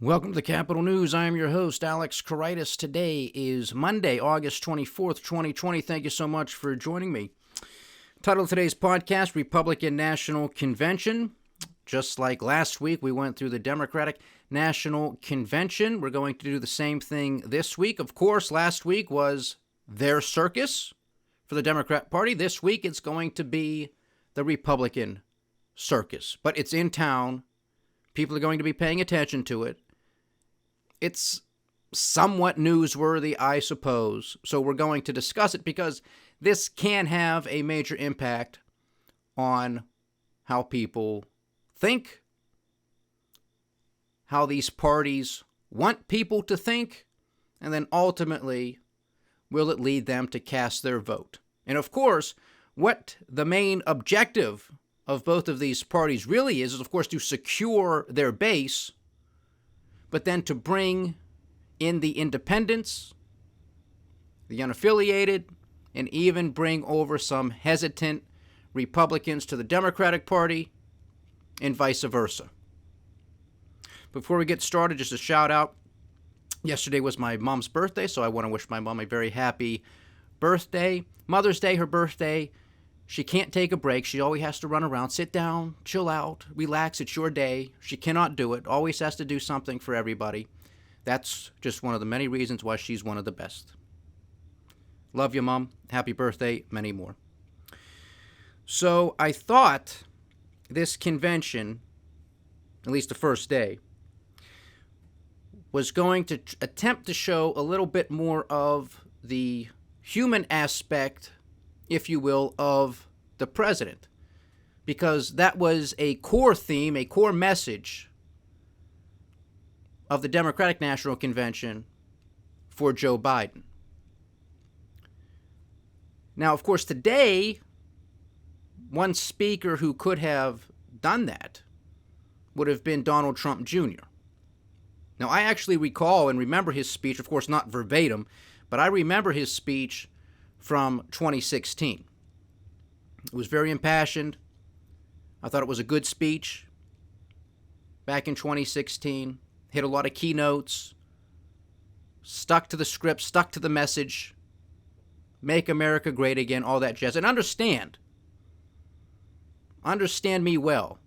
Welcome to the Capital News. I am your host, Alex Karitis. Today is Monday, August 24th, 2020. Thank you so much for joining me. Title of today's podcast, Republican National Convention. Just like last week, we went through the Democratic National Convention. We're going to do the same thing this week. Of course, last week was their circus for the Democrat Party. This week, it's going to be the Republican circus. But it's in town. People are going to be paying attention to it. It's somewhat newsworthy, I suppose, so we're going to discuss it because this can have a major impact on how people think, how these parties want people to think, and then ultimately, will it lead them to cast their vote? And of course, what the main objective of both of these parties really is, of course, to secure their base, but then to bring in the independents, the unaffiliated, and even bring over some hesitant Republicans to the Democratic Party, and vice versa. Before we get started, just a shout out. Yesterday was my mom's birthday, so I want to wish my mom a very happy birthday. Mother's Day, her birthday. She can't take a break. She always has to run around, sit down, chill out, relax. It's your day. She cannot do it. Always has to do something for everybody. That's just one of the many reasons why she's one of the best. Love you, Mom. Happy birthday. Many more. So I thought this convention, at least the first day, was going to attempt to show a little bit more of the human aspect, if you will, of the president, because that was a core theme, a core message of the Democratic National Convention for Joe Biden. Now, of course, today, one speaker who could have done that would have been Donald Trump Jr. Now, I actually recall and remember his speech, of course, not verbatim, but I remember his speech from 2016. It was very impassioned. I thought it was a good speech back in 2016. Hit a lot of keynotes, stuck to the script, stuck to the message, make America great again, all that jazz. And understand me well,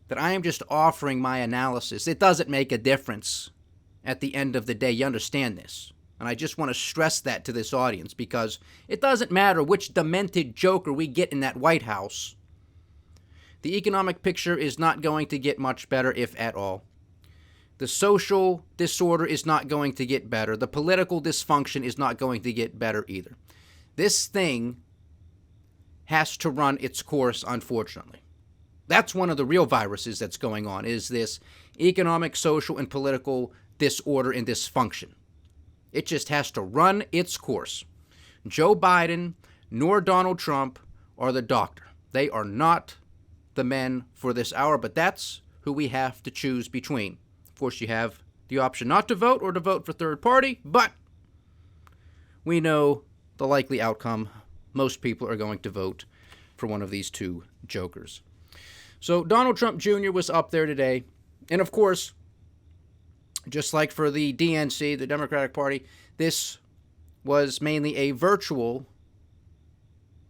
that I am just offering my analysis. It doesn't make a difference at the end of the day. You understand this. And I just want to stress that to this audience, because it doesn't matter which demented joker we get in that White House. The economic picture is not going to get much better, if at all. The social disorder is not going to get better. The political dysfunction is not going to get better either. This thing has to run its course, unfortunately. That's one of the real viruses that's going on, is this economic, social, and political disorder and dysfunction. It just has to run its course. Joe Biden nor Donald Trump are the doctor. They are not the men for this hour, but that's who we have to choose between. Of course, you have the option not to vote or to vote for third party, but we know the likely outcome. Most people are going to vote for one of these two jokers. So Donald Trump Jr. was up there today, and of course, just like for the DNC, the Democratic Party, this was mainly a virtual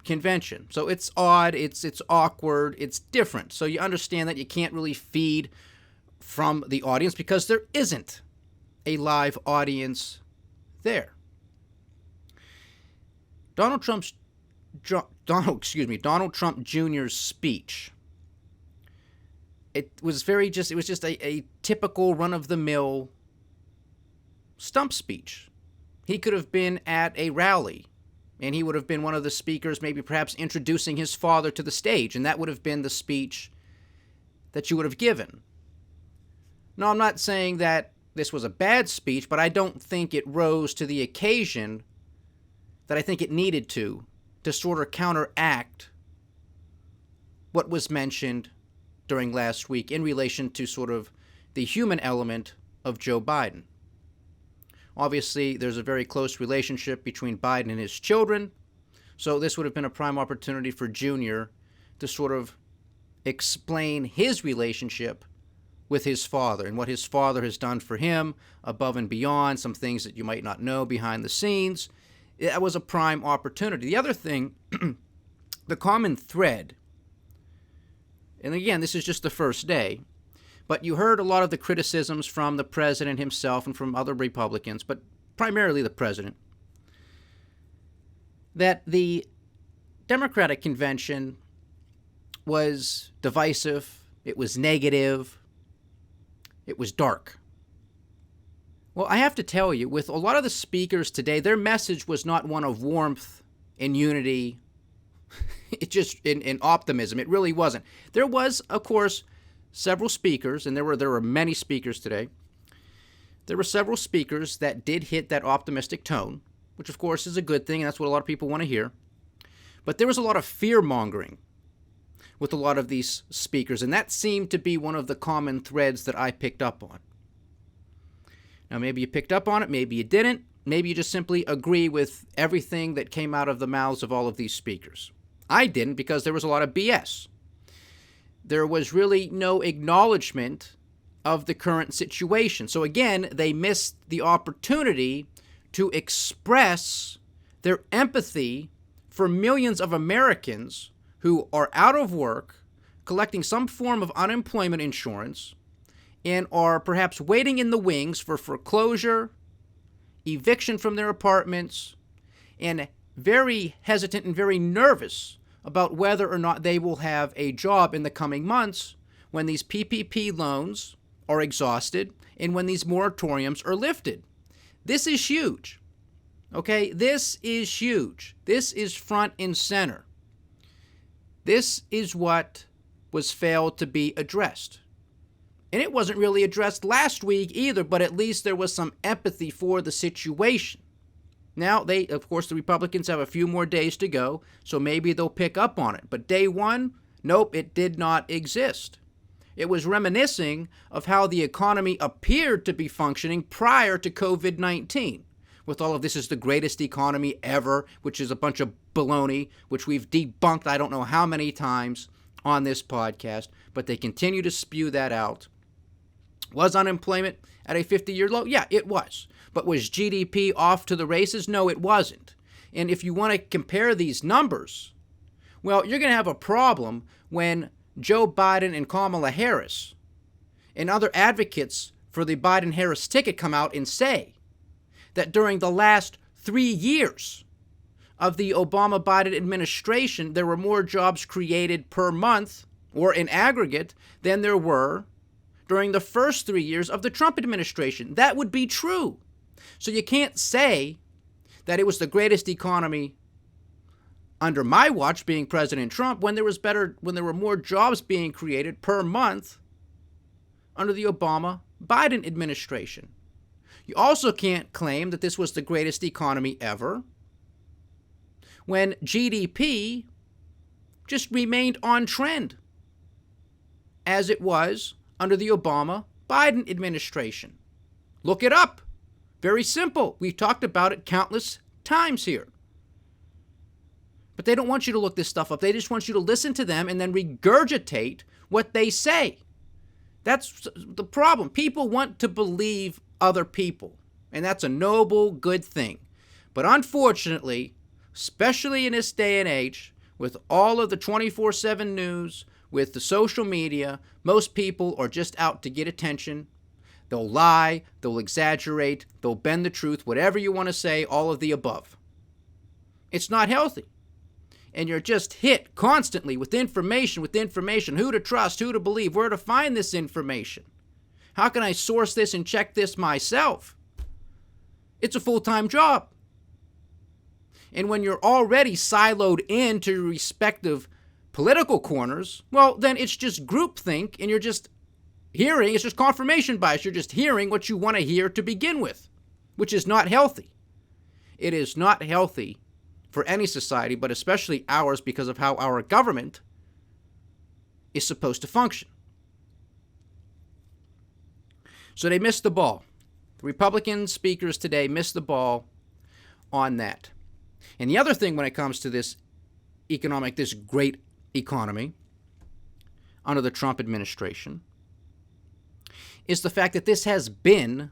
convention. So it's odd, it's awkward, it's different. So you understand that you can't really feed from the audience because there isn't a live audience there. Donald Trump Jr.'s speech, it was just a typical run-of-the-mill stump speech. He could have been at a rally, and he would have been one of the speakers, maybe perhaps introducing his father to the stage, and that would have been the speech that you would have given. No, I'm not saying that this was a bad speech, but I don't think it rose to the occasion that I think it needed to sort of counteract what was mentioned during last week in relation to sort of the human element of Joe Biden. Obviously, there's a very close relationship between Biden and his children, so this would have been a prime opportunity for Junior to sort of explain his relationship with his father and what his father has done for him above and beyond, some things that you might not know behind the scenes. That was a prime opportunity. The other thing, the common thread, and again, this is just the first day, but you heard a lot of the criticisms from the president himself and from other Republicans, but primarily the president, that the Democratic convention was divisive, it was negative, it was dark. Well, I have to tell you, with a lot of the speakers today, their message was not one of warmth and unity. It just in optimism. It really wasn't. There was, of course, several speakers, and there were many speakers today. There were several speakers that did hit that optimistic tone, which of course is a good thing, and that's what a lot of people want to hear. But there was a lot of fear-mongering with a lot of these speakers, and that seemed to be one of the common threads that I picked up on. Now, maybe you picked up on it, maybe you didn't. Maybe you just simply agree with everything that came out of the mouths of all of these speakers. I didn't, because there was a lot of BS. There was really no acknowledgement of the current situation. So again, they missed the opportunity to express their empathy for millions of Americans who are out of work, collecting some form of unemployment insurance, and are perhaps waiting in the wings for foreclosure, eviction from their apartments, and very hesitant and very nervous about whether or not they will have a job in the coming months when these PPP loans are exhausted and when these moratoriums are lifted. This is huge. Okay, this is huge. This is front and center. This is what was failed to be addressed. And it wasn't really addressed last week either, but at least there was some empathy for the situation. Now, of course, the Republicans have a few more days to go, so maybe they'll pick up on it. But day one, nope, it did not exist. It was reminiscing of how the economy appeared to be functioning prior to COVID-19. With all of this is the greatest economy ever, which is a bunch of baloney, which we've debunked I don't know how many times on this podcast, but they continue to spew that out. Was unemployment at a 50-year low? Yeah, it was. But was GDP off to the races? No, it wasn't. And if you want to compare these numbers, well, you're going to have a problem when Joe Biden and Kamala Harris and other advocates for the Biden-Harris ticket come out and say that during the last 3 years of the Obama-Biden administration, there were more jobs created per month or in aggregate than there were during the first 3 years of the Trump administration. That would be true. So you can't say that it was the greatest economy under my watch, being President Trump, when there were more jobs being created per month under the Obama-Biden administration. You also can't claim that this was the greatest economy ever when GDP just remained on trend as it was under the Obama-Biden administration. Look it up. Very simple. We've talked about it countless times here. But they don't want you to look this stuff up. They just want you to listen to them and then regurgitate what they say. That's the problem. People want to believe other people, and that's a noble, good thing. But unfortunately, especially in this day and age, with all of the 24/7 news, with the social media, most people are just out to get attention. They'll lie, they'll exaggerate, they'll bend the truth, whatever you want to say, all of the above. It's not healthy. And you're just hit constantly with information, who to trust, who to believe, where to find this information. How can I source this and check this myself? It's a full-time job. And when you're already siloed into your respective political corners, well, then it's just groupthink, and you're just hearing, it's just confirmation bias. You're just hearing what you want to hear to begin with, which is not healthy. It is not healthy for any society, but especially ours, because of how our government is supposed to function. So they missed the ball. The Republican speakers today missed the ball on that. And the other thing when it comes to this great economy under the Trump administration, is the fact that this has been,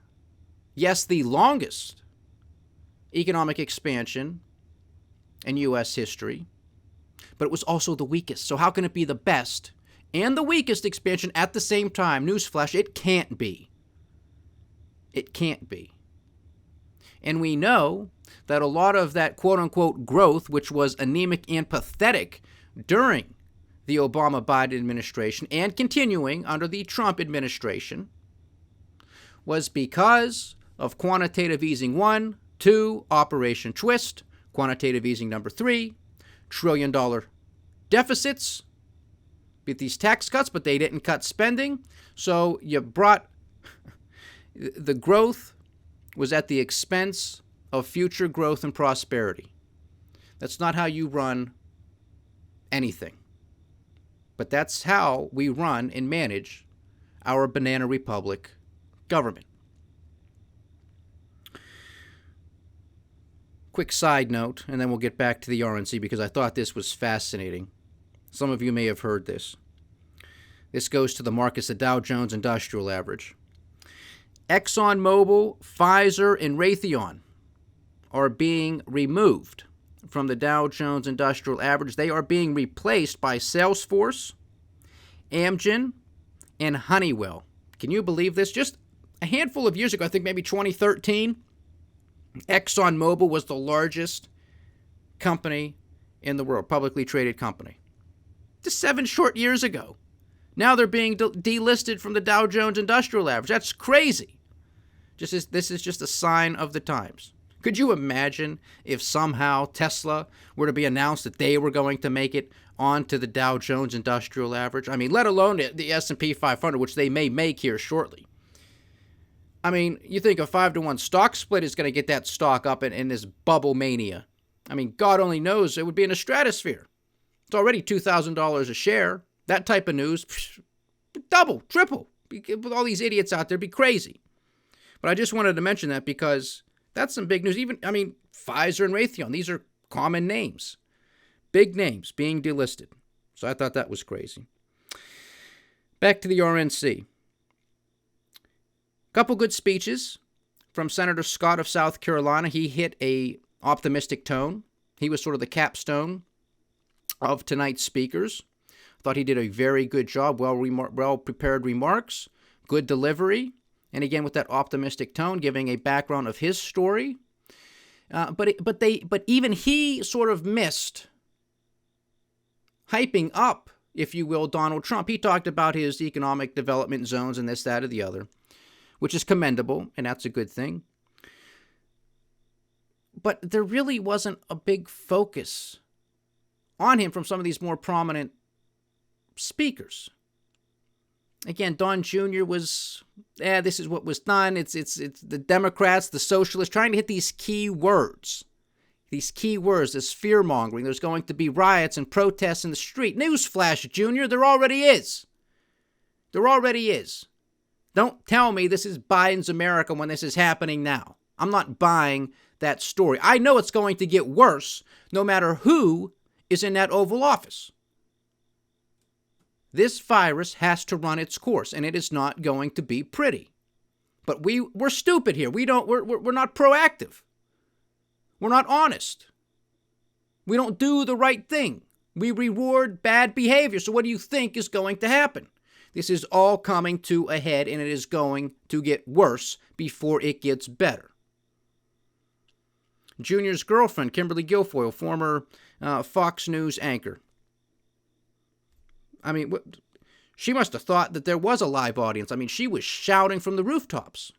yes, the longest economic expansion in U.S. history, but it was also the weakest. So how can it be the best and the weakest expansion at the same time? Newsflash, it can't be. It can't be. And we know that a lot of that quote-unquote growth, which was anemic and pathetic during the Obama-Biden administration and continuing under the Trump administration, was because of quantitative easing 1, 2, Operation Twist, quantitative easing number 3, trillion-dollar deficits, with these tax cuts, but they didn't cut spending. So you brought the growth was at the expense of future growth and prosperity. That's not how you run anything. But that's how we run and manage our banana republic government. Quick side note, and then we'll get back to the RNC because I thought this was fascinating. Some of you may have heard this. This goes to the markets, the Dow Jones Industrial Average. ExxonMobil, Pfizer, and Raytheon are being removed from the Dow Jones Industrial Average. They are being replaced by Salesforce, Amgen, and Honeywell. Can you believe this? Just a handful of years ago, I think maybe 2013, ExxonMobil was the largest company in the world, publicly traded company. Just 7 short years ago. Now they're being delisted from the Dow Jones Industrial Average. That's crazy. This is just a sign of the times. Could you imagine if somehow Tesla were to be announced that they were going to make it onto the Dow Jones Industrial Average? I mean, let alone the S&P 500, which they may make here shortly. I mean, you think a 5-to-1 stock split is going to get that stock up in this bubble mania. I mean, God only knows it would be in a stratosphere. It's already $2,000 a share. That type of news, double, triple. With all these idiots out there, it'd be crazy. But I just wanted to mention that because that's some big news. Pfizer and Raytheon, these are common names. Big names being delisted. So I thought that was crazy. Back to the RNC. Couple good speeches from Senator Scott of South Carolina. He hit a optimistic tone. He was sort of the capstone of tonight's speakers. Thought he did a very good job, well-prepared remarks, good delivery, and again with that optimistic tone, giving a background of his story. But even he sort of missed hyping up, if you will, Donald Trump. He talked about his economic development zones and this, that, or the other, which is commendable, and that's a good thing. But there really wasn't a big focus on him from some of these more prominent speakers. Again, Don Jr. was, this is what was done. It's the Democrats, the socialists, trying to hit these key words. These key words, this fear-mongering. There's going to be riots and protests in the street. Newsflash, Jr., there already is. There already is. Don't tell me this is Biden's America when this is happening now. I'm not buying that story. I know it's going to get worse no matter who is in that Oval Office. This virus has to run its course, and it is not going to be pretty. But we're stupid here. We're not proactive. We're not honest. We don't do the right thing. We reward bad behavior. So what do you think is going to happen? This is all coming to a head, and it is going to get worse before it gets better. Junior's girlfriend, Kimberly Guilfoyle, former Fox News anchor. I mean, she must have thought that there was a live audience. I mean, she was shouting from the rooftops.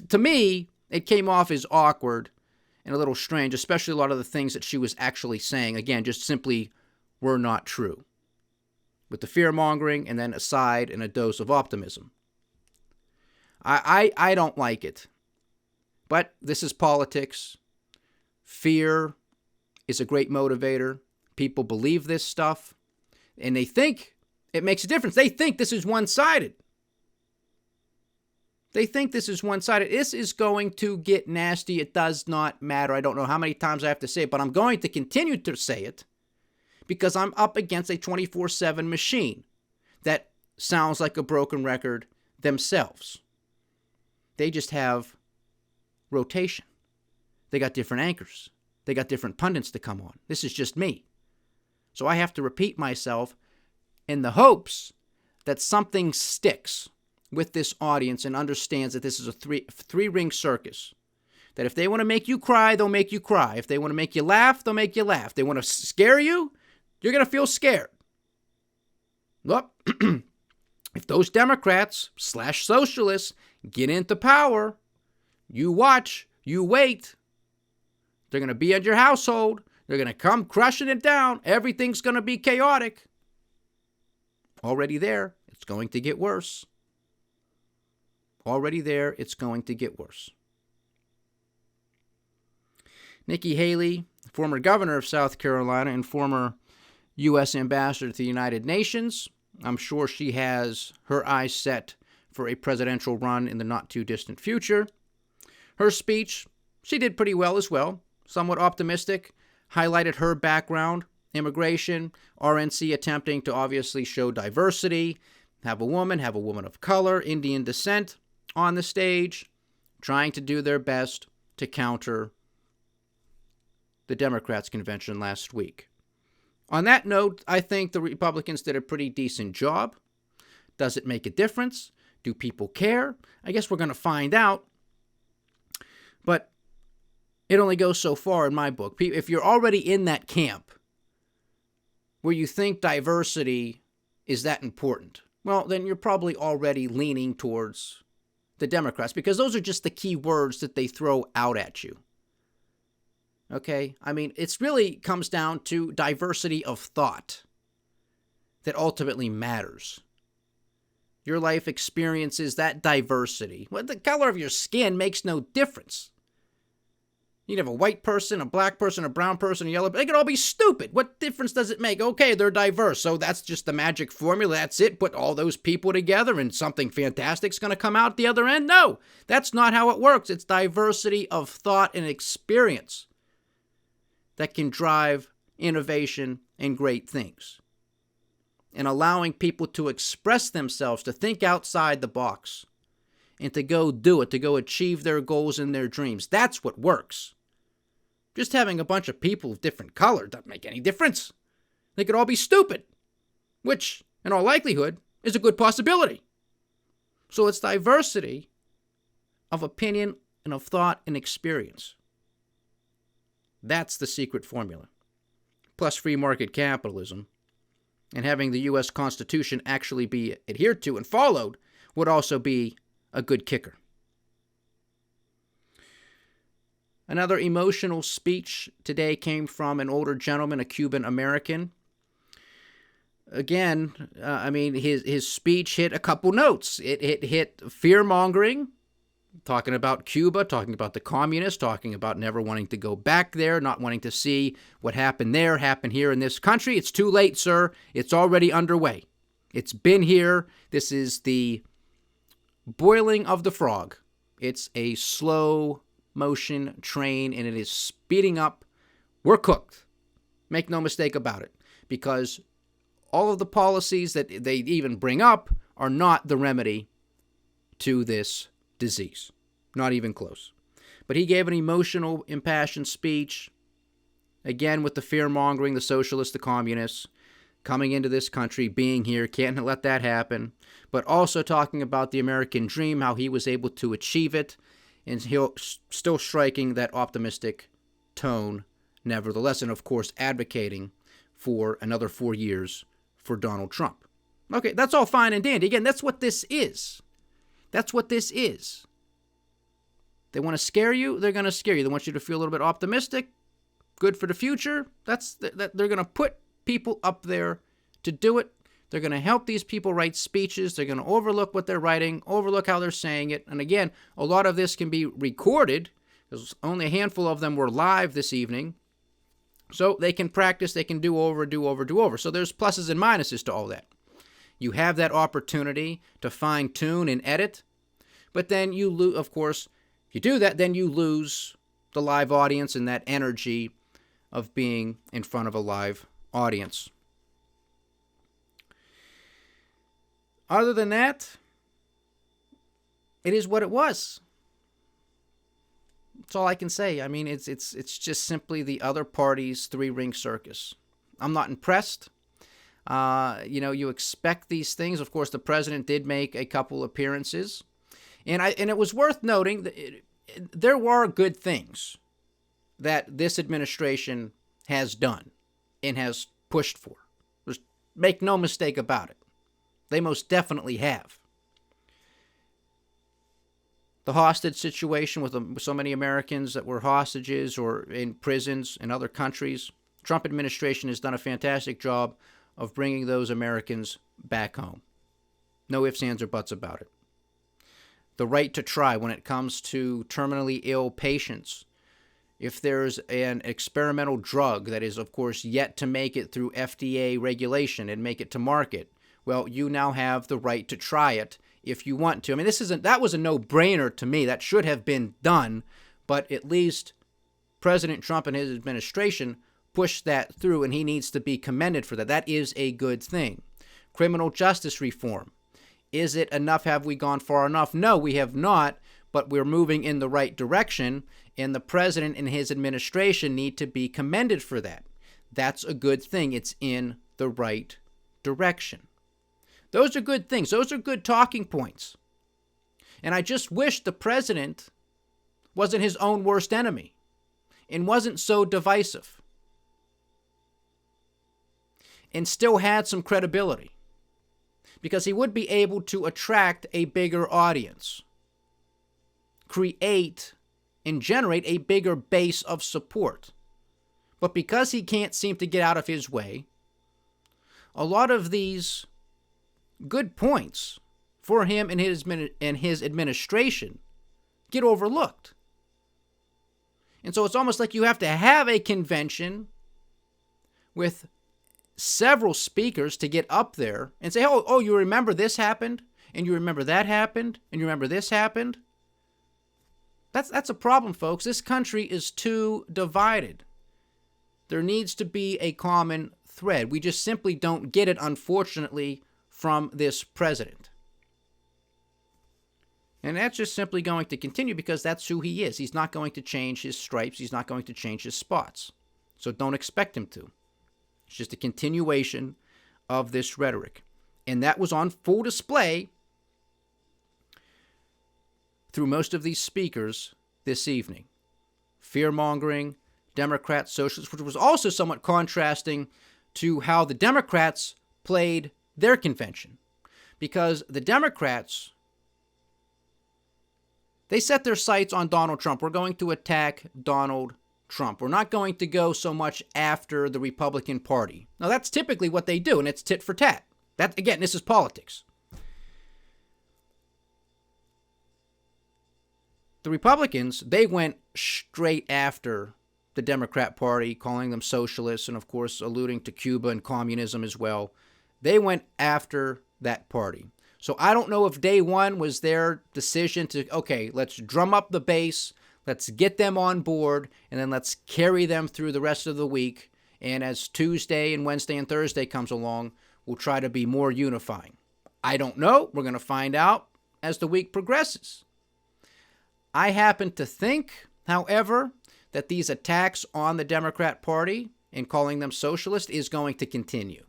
To me, it came off as awkward and a little strange, especially a lot of the things that she was actually saying, again, just simply were not true. With the fear-mongering and then a side and a dose of optimism. I don't like it. But this is politics. Fear is a great motivator. People believe this stuff. And they think it makes a difference. They think this is one-sided. They think this is one-sided. This is going to get nasty. It does not matter. I don't know how many times I have to say it, but I'm going to continue to say it because I'm up against a 24/7 machine that sounds like a broken record themselves. They just have rotation. They got different anchors. They got different pundits to come on. This is just me. So I have to repeat myself in the hopes that something sticks with this audience and understands that this is a three-ring circus. That if they want to make you cry, they'll make you cry. If they want to make you laugh, they'll make you laugh. If they want to scare you, you're going to feel scared. Look, if those Democrats / socialists get into power, you watch, you wait. They're going to be in your household. They're going to come crushing it down. Everything's going to be chaotic. Already there, it's going to get worse. Already there, it's going to get worse. Nikki Haley, former governor of South Carolina and former U.S. ambassador to the United Nations, I'm sure she has her eyes set for a presidential run in the not-too-distant future. Her speech, she did pretty well as well, somewhat optimistic, highlighted her background, immigration, RNC attempting to obviously show diversity, have a woman of color, Indian descent on the stage, trying to do their best to counter the Democrats' convention last week. On that note, I think the Republicans did a pretty decent job. Does it make a difference? Do people care? I guess we're going to find out. But it only goes so far in my book. If you're already in that camp where you think diversity is that important, well, then you're probably already leaning towards the Democrats because those are just the key words that they throw out at you. Okay? I mean, it really comes down to diversity of thought that ultimately matters. Your life experiences that diversity. Well, the color of your skin makes no difference. You'd have a white person, a black person, a brown person, a yellow person. They could all be stupid. What difference does it make? Okay, they're diverse, so that's just the magic formula. That's it. Put all those people together and something fantastic's going to come out the other end? No, that's not how it works. It's diversity of thought and experience that can drive innovation and great things. And allowing people to express themselves, to think outside the box, and to go do it, to go achieve their goals and their dreams. That's what works. Just having a bunch of people of different color doesn't make any difference. They could all be stupid, which, in all likelihood, is a good possibility. So it's diversity of opinion and of thought and experience. That's the secret formula. Plus free market capitalism and having the U.S. Constitution actually be adhered to and followed would also be a good kicker. Another emotional speech today came from an older gentleman, a Cuban American. Again, his speech hit a couple notes. It hit fear-mongering, talking about Cuba, talking about the communists, talking about never wanting to go back there, not wanting to see what happened there happen here in this country. It's too late, sir. It's already underway. It's been here. This is the boiling of the frog. It's a slow motion train, and it is speeding up. We're cooked. Make no mistake about it. Because all of the policies that they even bring up are not the remedy to this disease. Not even close. But he gave an emotional, impassioned speech, again with the fear-mongering, the socialists, the communists, coming into this country, being here, can't let that happen, but also talking about the American dream, how he was able to achieve it, and he'll still striking that optimistic tone nevertheless, and of course advocating for another 4 years for Donald Trump. Okay, that's all fine and dandy. Again, that's what this is. That's what this is. They want to scare you, they're going to scare you. They want you to feel a little bit optimistic, good for the future. They're going to put people up there to do it. They're going to help these people write speeches. They're going to overlook what they're writing, overlook how they're saying it. And again, a lot of this can be recorded, because only a handful of them were live this evening. So they can practice, they can do over. So there's pluses and minuses to all that. You have that opportunity to fine-tune and edit, but then you lose, of course, if you do that, then you lose the live audience and that energy of being in front of a live audience. Other than that, it is what it was. That's all I can say. I mean, it's just simply the other party's three-ring circus. I'm not impressed. You expect these things. Of course, the president did make a couple appearances, and it was worth noting that there were good things that this administration has done and has pushed for. Just make no mistake about it. They most definitely have. The hostage situation with so many Americans that were hostages or in prisons in other countries, Trump administration has done a fantastic job of bringing those Americans back home. No ifs, ands, or buts about it. The right to try when it comes to terminally ill patients. If there's an experimental drug that is, of course, yet to make it through FDA regulation and make it to market, well, you now have the right to try it if you want to. I mean, that was a no-brainer to me. That should have been done, but at least President Trump and his administration pushed that through, and he needs to be commended for that. That is a good thing. Criminal justice reform. Is it enough? Have we gone far enough? No, we have not, but we're moving in the right direction, and the president and his administration need to be commended for that. That's a good thing. It's in the right direction. Those are good things. Those are good talking points. And I just wish the president wasn't his own worst enemy and wasn't so divisive and still had some credibility, because he would be able to attract a bigger audience, create and generate a bigger base of support. But because he can't seem to get out of his way, a lot of these good points for him and his administration get overlooked. And so it's almost like you have to have a convention with several speakers to get up there and say, oh, you remember this happened, and you remember that happened, and you remember this happened. That's a problem, folks. This country is too divided. There needs to be a common thread. We just simply don't get it, unfortunately, from this president. And that's just simply going to continue because that's who he is. He's not going to change his stripes. He's not going to change his spots. So don't expect him to. It's just a continuation of this rhetoric. And that was on full display through most of these speakers this evening. Fear-mongering, Democrats, socialists, which was also somewhat contrasting to how the Democrats played their convention. Because the Democrats, they set their sights on Donald Trump. We're going to attack Donald Trump. We're not going to go so much after the Republican Party. Now, that's typically what they do, and it's tit for tat. That, again, this is politics. The Republicans, they went straight after the Democrat Party, calling them socialists, and of course alluding to Cuba and communism as well. They went after that party. So I don't know if day one was their decision to, okay, let's drum up the base, let's get them on board, and then let's carry them through the rest of the week. And as Tuesday and Wednesday and Thursday comes along, we'll try to be more unifying. I don't know. We're going to find out as the week progresses. I happen to think, however, that these attacks on the Democrat Party and calling them socialist is going to continue.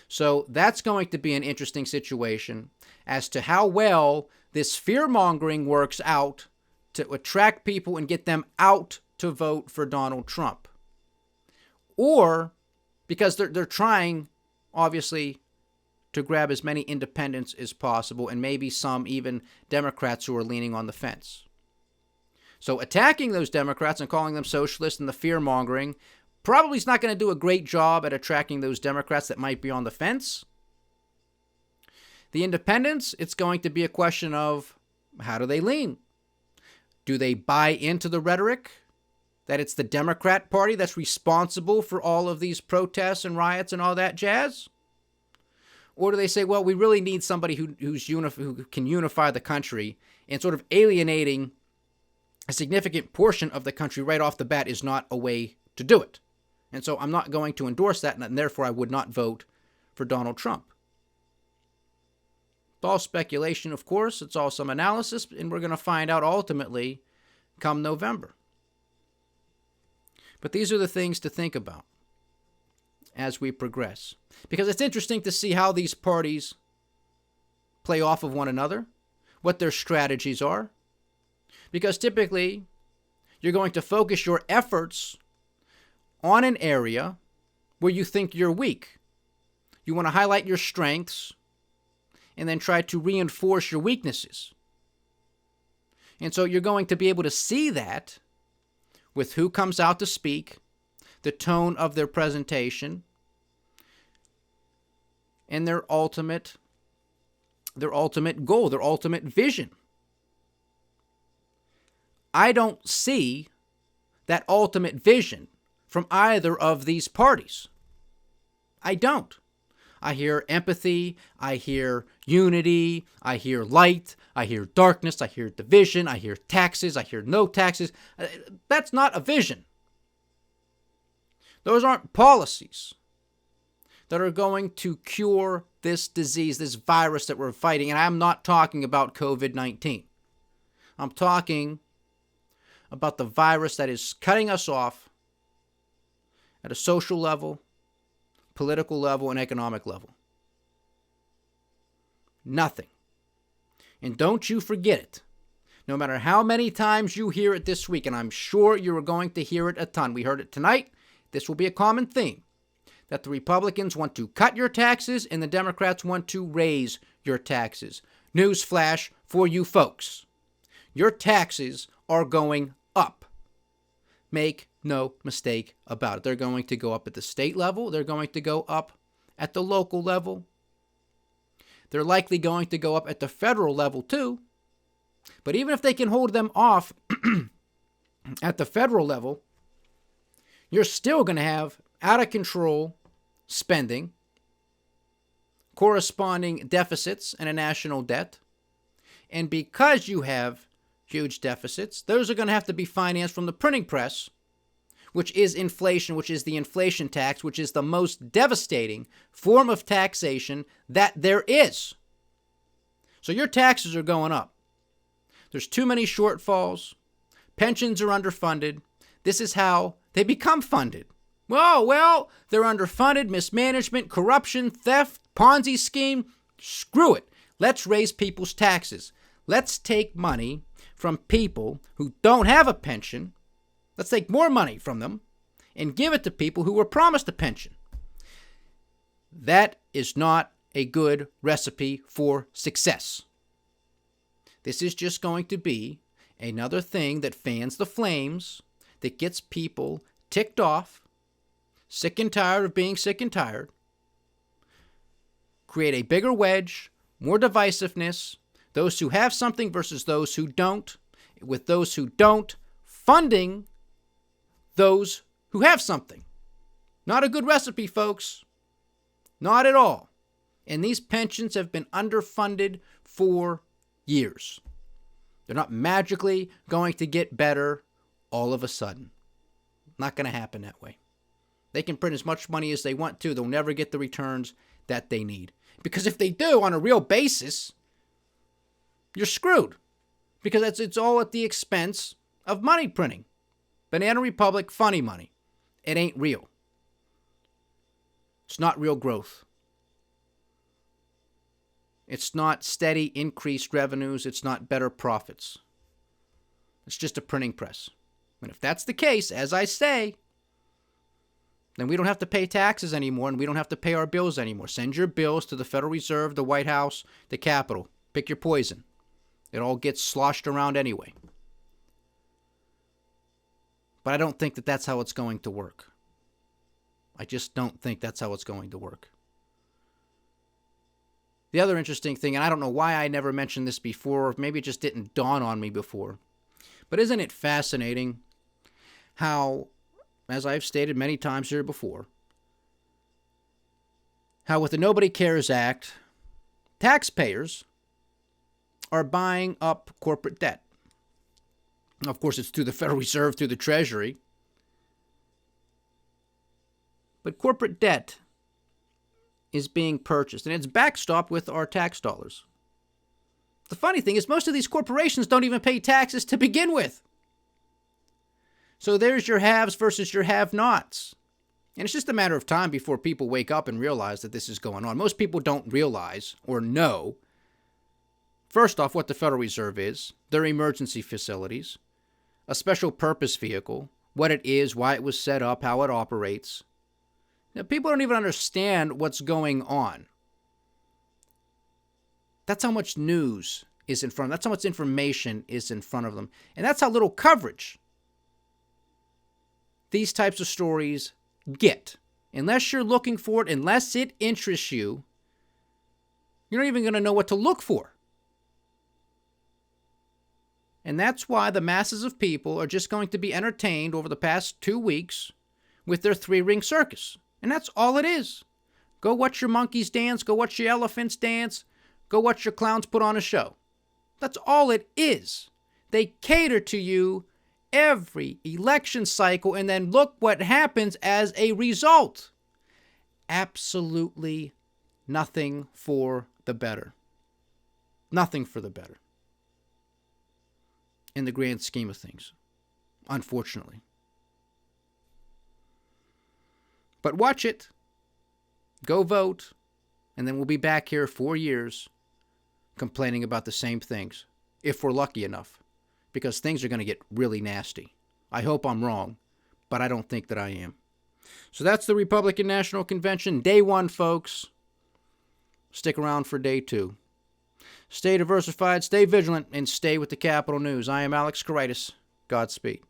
So that's going to be an interesting situation as to how well this fear-mongering works out to attract people and get them out to vote for Donald Trump. Or because they're trying, obviously, to grab as many independents as possible and maybe some even Democrats who are leaning on the fence. So attacking those Democrats and calling them socialists and the fear-mongering probably is not going to do a great job at attracting those Democrats that might be on the fence. The independents, it's going to be a question of how do they lean? Do they buy into the rhetoric that it's the Democrat Party that's responsible for all of these protests and riots and all that jazz? Or do they say, well, we really need somebody who can unify the country, and sort of alienating a significant portion of the country right off the bat is not a way to do it. And so I'm not going to endorse that, and therefore I would not vote for Donald Trump. It's all speculation, of course. It's all some analysis, and we're going to find out ultimately come November. But these are the things to think about as we progress. Because it's interesting to see how these parties play off of one another, what their strategies are. Because typically, you're going to focus your efforts on an area where you think you're weak. You want to highlight your strengths and then try to reinforce your weaknesses. And so you're going to be able to see that with who comes out to speak, the tone of their presentation, and their ultimate goal, their ultimate vision. I don't see that ultimate vision from either of these parties. I don't. I hear empathy, I hear unity, I hear light, I hear darkness, I hear division, I hear taxes, I hear no taxes. That's not a vision. Those aren't policies that are going to cure this disease, this virus that we're fighting. And I'm not talking about COVID-19. I'm talking about the virus that is cutting us off at a social level, political level, and economic level. Nothing. And don't you forget it. No matter how many times you hear it this week, and I'm sure you're going to hear it a ton. We heard it tonight. This will be a common theme, that the Republicans want to cut your taxes and the Democrats want to raise your taxes. Newsflash for you folks. Your taxes are going up. Make no mistake about it. They're going to go up at the state level. They're going to go up at the local level. They're likely going to go up at the federal level too. But even if they can hold them off at the federal level, you're still going to have out of control spending, corresponding deficits, and a national debt. And because you have huge deficits, those are going to have to be financed from the printing press, which is inflation, which is the inflation tax, which is the most devastating form of taxation that there is. So your taxes are going up. There's too many shortfalls. Pensions are underfunded. This is how they become funded. Well, they're underfunded, mismanagement, corruption, theft, Ponzi scheme. Screw it. Let's raise people's taxes. Let's take money from people who don't have a pension. Let's take more money from them and give it to people who were promised a pension. That is not a good recipe for success. This is just going to be another thing that fans the flames, that gets people ticked off, sick and tired of being sick and tired, create a bigger wedge, more divisiveness, those who have something versus those who don't, with those who don't funding those who have something. Not a good recipe, folks. Not at all. And these pensions have been underfunded for years. They're not magically going to get better all of a sudden. Not going to happen that way. They can print as much money as they want to. They'll never get the returns that they need. Because if they do on a real basis, you're screwed. Because it's all at the expense of money printing. Banana Republic funny money. It ain't real. It's not real growth. It's not steady increased revenues. It's not better profits. It's just a printing press. And if that's the case, as I say, then we don't have to pay taxes anymore and we don't have to pay our bills anymore. Send your bills to the Federal Reserve, the White House, the Capitol. Pick your poison. It all gets sloshed around anyway. But I don't think that that's how it's going to work. I just don't think that's how it's going to work. The other interesting thing, and I don't know why I never mentioned this before, or maybe it just didn't dawn on me before, but isn't it fascinating how, as I've stated many times here before, how with the Nobody Cares Act, taxpayers are buying up corporate debt. Of course, it's through the Federal Reserve, through the Treasury. But corporate debt is being purchased, and it's backstopped with our tax dollars. The funny thing is most of these corporations don't even pay taxes to begin with. So there's your haves versus your have-nots. And it's just a matter of time before people wake up and realize that this is going on. Most people don't realize or know, first off, what the Federal Reserve is, their emergency facilities, a special purpose vehicle, what it is, why it was set up, how it operates. Now, people don't even understand what's going on. That's how much news is in front of them. That's how much information is in front of them. And that's how little coverage these types of stories get. Unless you're looking for it, unless it interests you, you're not even going to know what to look for. And that's why the masses of people are just going to be entertained over the past 2 weeks with their three-ring circus. And that's all it is. Go watch your monkeys dance. Go watch your elephants dance. Go watch your clowns put on a show. That's all it is. They cater to you every election cycle, and then look what happens as a result. Absolutely nothing for the better. Nothing for the better. In the grand scheme of things, unfortunately. But watch it. Go vote. And then we'll be back here 4 years complaining about the same things, if we're lucky enough. Because things are going to get really nasty. I hope I'm wrong, but I don't think that I am. So that's the Republican National Convention. Day 1, folks. Stick around for day 2. Stay diversified, stay vigilant, and stay with the Capital News. I am Alex Karitis. Godspeed.